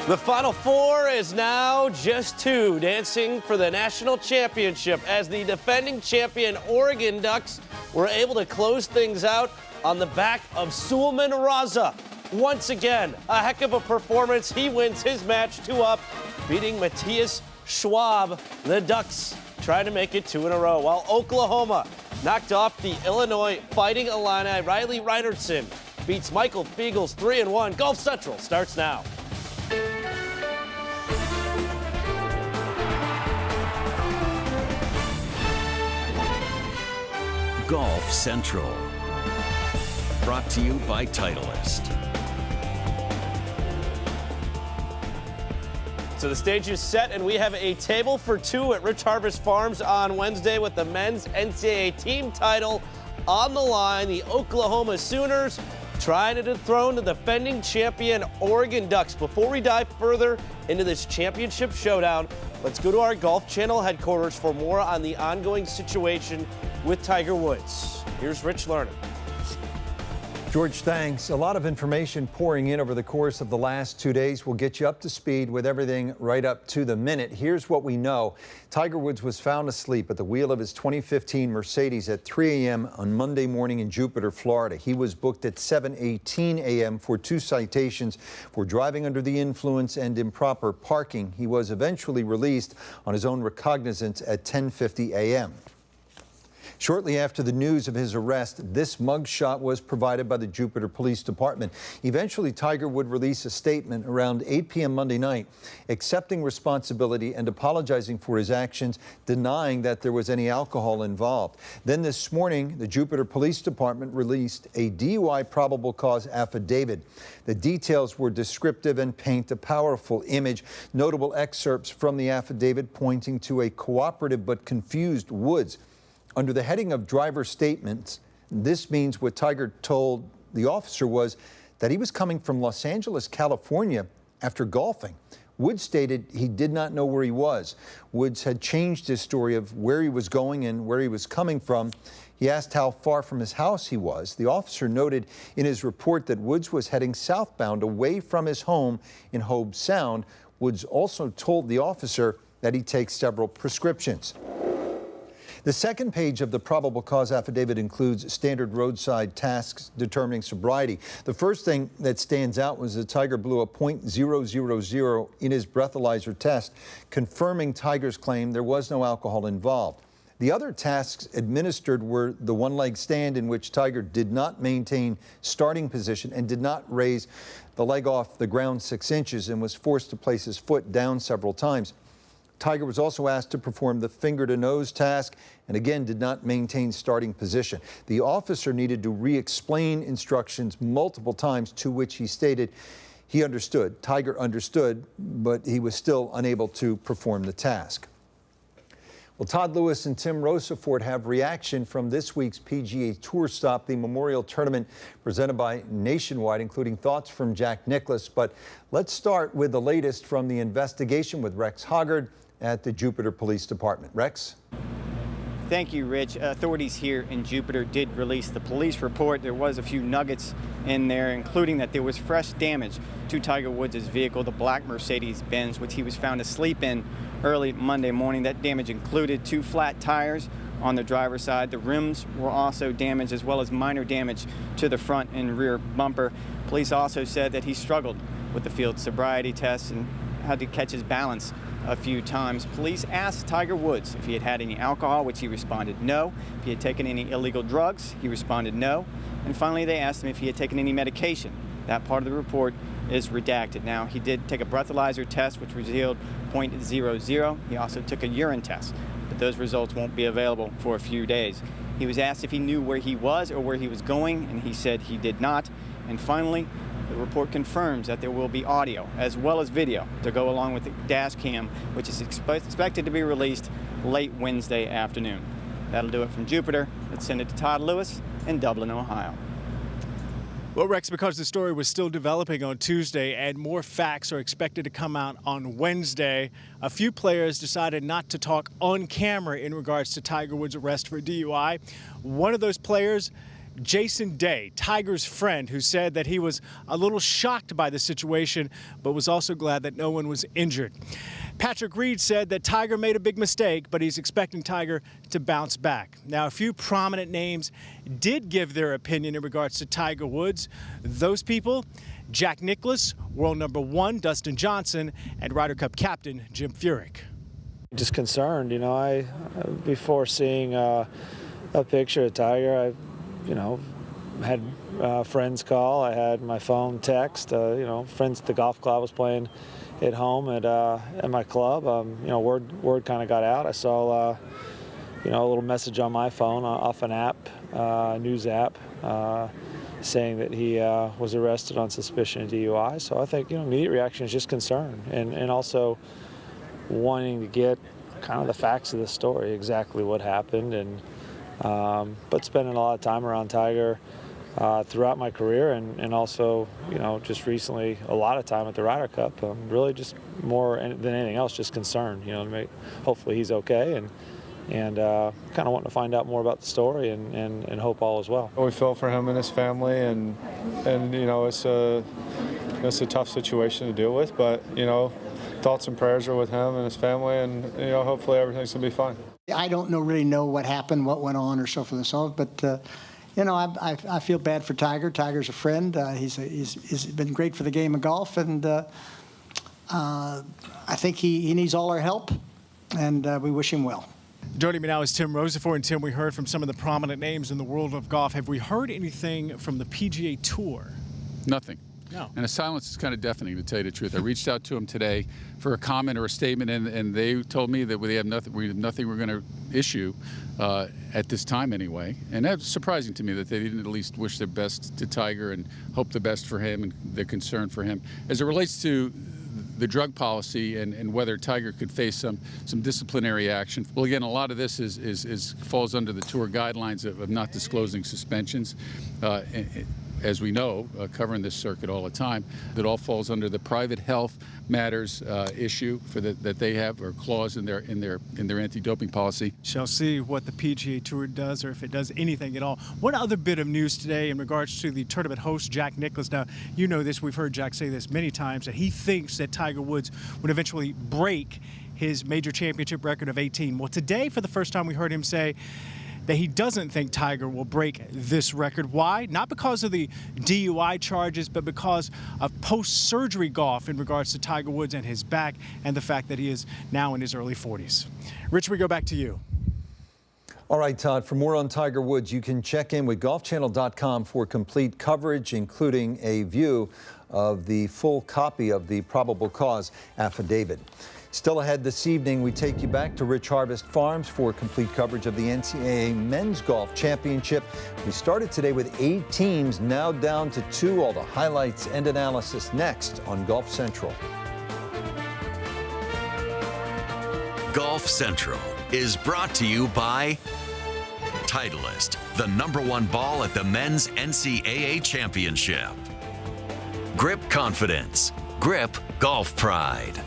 The Final Four is now just two, dancing for the national championship as the defending champion Oregon Ducks were able to close things out on the back of Suleiman Raza. Once again, a heck of a performance. He wins his match 2-up, beating Matthias Schwab. The Ducks trying to make it 2 in a row, while Oklahoma knocked off the Illinois Fighting Illini. Riley Reinertson beats Michael Fiegel's 3-1. Golf Central starts now. Golf Central, brought to you by Titleist. So the stage is set, and we have a table for two at Rich Harvest Farms on Wednesday with the men's NCAA team title on the line. The Oklahoma Sooners trying to dethrone the defending champion Oregon Ducks. Before we dive further into this championship showdown, let's go to our Golf Channel headquarters for more on the ongoing situation with Tiger Woods. Here's Rich Lerner. George, thanks. A lot of information pouring in over the course of the last 2 days. We'll get you up to speed with everything right up to the minute. Here's what we know. Tiger Woods was found asleep at the wheel of his 2015 Mercedes at 3 a.m. on Monday morning in Jupiter, Florida. He was booked at 7:18 a.m. for 2 citations for driving under the influence and improper parking. He was eventually released on his own recognizance at 10:50 a.m. Shortly after the news of his arrest, this mugshot was provided by the Jupiter Police Department. Eventually, Tiger would release a statement around 8 p.m. Monday night, accepting responsibility and apologizing for his actions, denying that there was any alcohol involved. Then this morning, the Jupiter Police Department released a DUI probable cause affidavit. The details were descriptive and paint a powerful image. Notable excerpts from the affidavit pointing to a cooperative but confused Woods. Under the heading of driver statements, this means what Tiger told the officer was that he was coming from Los Angeles, California after golfing. Woods stated he did not know where he was. Woods had changed his story of where he was going and where he was coming from. He asked how far from his house he was. The officer noted in his report that Woods was heading southbound away from his home in Hobe Sound. Woods also told the officer that he takes several prescriptions. The second page of the probable cause affidavit includes standard roadside tasks determining sobriety. The first thing that stands out was that Tiger blew a .000 in his breathalyzer test, confirming Tiger's claim there was no alcohol involved. The other tasks administered were the one-leg stand, in which Tiger did not maintain starting position and did not raise the leg off the ground 6 inches and was forced to place his foot down several times. Tiger was also asked to perform the finger-to-nose task and again did not maintain starting position. The officer needed to re-explain instructions multiple times, to which he stated he understood. Tiger understood, but he was still unable to perform the task. Well, Todd Lewis and Tim Rosafort have reaction from this week's PGA Tour stop, the Memorial Tournament presented by Nationwide, including thoughts from Jack Nicklaus. But let's start with the latest from the investigation with Rex Hoggard at the Jupiter Police Department. Rex? Thank you, Rich. Authorities here in Jupiter did release the police report. There was a few nuggets in there, including that there was fresh damage to Tiger Woods' vehicle, the black Mercedes-Benz, which he was found asleep in early Monday morning. That damage included 2 flat tires on the driver's side. The rims were also damaged, as well as minor damage to the front and rear bumper. Police also said that he struggled with the field sobriety tests and had to catch his balance a few times. Police asked Tiger Woods if he had had any alcohol, which he responded no. If he had taken any illegal drugs, he responded no. And finally, they asked him if he had taken any medication. That part of the report is redacted. Now, he did take a breathalyzer test, which revealed .00. He also took a urine test, but those results won't be available for a few days. He was asked if he knew where he was or where he was going, and he said he did not. And finally, the report confirms that there will be audio as well as video to go along with the dash cam, which is expected to be released late Wednesday afternoon. That'll do it from Jupiter. Let's send it to Todd Lewis in Dublin, Ohio. Well, Rex, because the story was still developing on Tuesday and more facts are expected to come out on Wednesday, a few players decided not to talk on camera in regards to Tiger Woods' arrest for DUI. One of those players Jason Day, Tiger's friend, who said that he was a little shocked by the situation, but was also glad that no one was injured. Patrick Reed said that Tiger made a big mistake, but he's expecting Tiger to bounce back. Now, a few prominent names did give their opinion in regards to Tiger Woods. Those people, Jack Nicklaus, world #1 Dustin Johnson, and Ryder Cup captain Jim Furyk. Just concerned, I before seeing a picture of Tiger, I had friends call, I had my phone text, friends at the golf club. I was playing at home at my club. Word kind of got out. I saw a little message on my phone off an app, news app, saying that he was arrested on suspicion of DUI. So I think immediate reaction is just concern and also wanting to get kind of the facts of the story, exactly what happened, and but spending a lot of time around Tiger throughout my career and also just recently a lot of time at the Ryder Cup. Really just more than anything else just concerned, to make hopefully he's okay and kind of wanting to find out more about the story and hope all is well. We feel for him and his family and it's a tough situation to deal with, but thoughts and prayers are with him and his family, and hopefully everything's gonna be fine. I don't really know what happened, what went on, or so forth and so on, but I feel bad for Tiger. Tiger's a friend. He's been great for the game of golf, and I think he needs all our help, and we wish him well. Joining me now is Tim Rosafor, and Tim, we heard from some of the prominent names in the world of golf. Have we heard anything from the PGA Tour? Nothing. No. And the silence is kind of deafening, to tell you the truth. I reached out to them today for a comment or a statement, and they told me that we have nothing we're going to issue at this time anyway. And that's surprising to me that they didn't at least wish their best to Tiger and hope the best for him and their concern for him. As it relates to the drug policy and whether Tiger could face some disciplinary action. Well, again, a lot of this falls under the tour guidelines of not disclosing suspensions. As we know, covering this circuit all the time, that all falls under the private health matters issue that they have, or clause in their anti-doping policy. Shall see what the PGA Tour does, or if it does anything at all. One other bit of news today in regards to the tournament host, Jack Nicklaus. Now, you know this, we've heard Jack say this many times, that he thinks that Tiger Woods would eventually break his major championship record of 18. Well, today, for the first time, we heard him say that he doesn't think Tiger will break this record. Why? Not because of the DUI charges, but because of post-surgery golf in regards to Tiger Woods and his back, and the fact that he is now in his early 40s. Rich, we go back to you. All right, Todd, for more on Tiger Woods, you can check in with golfchannel.com for complete coverage, including a view of the full copy of the probable cause affidavit. Still ahead this evening, we take you back to Rich Harvest Farms for complete coverage of the NCAA Men's Golf Championship. We started today with 8 teams, now down to 2. All the highlights and analysis next on Golf Central. Golf Central is brought to you by Titleist, the #1 ball at the Men's NCAA Championship. Grip Confidence. Grip Golf Pride.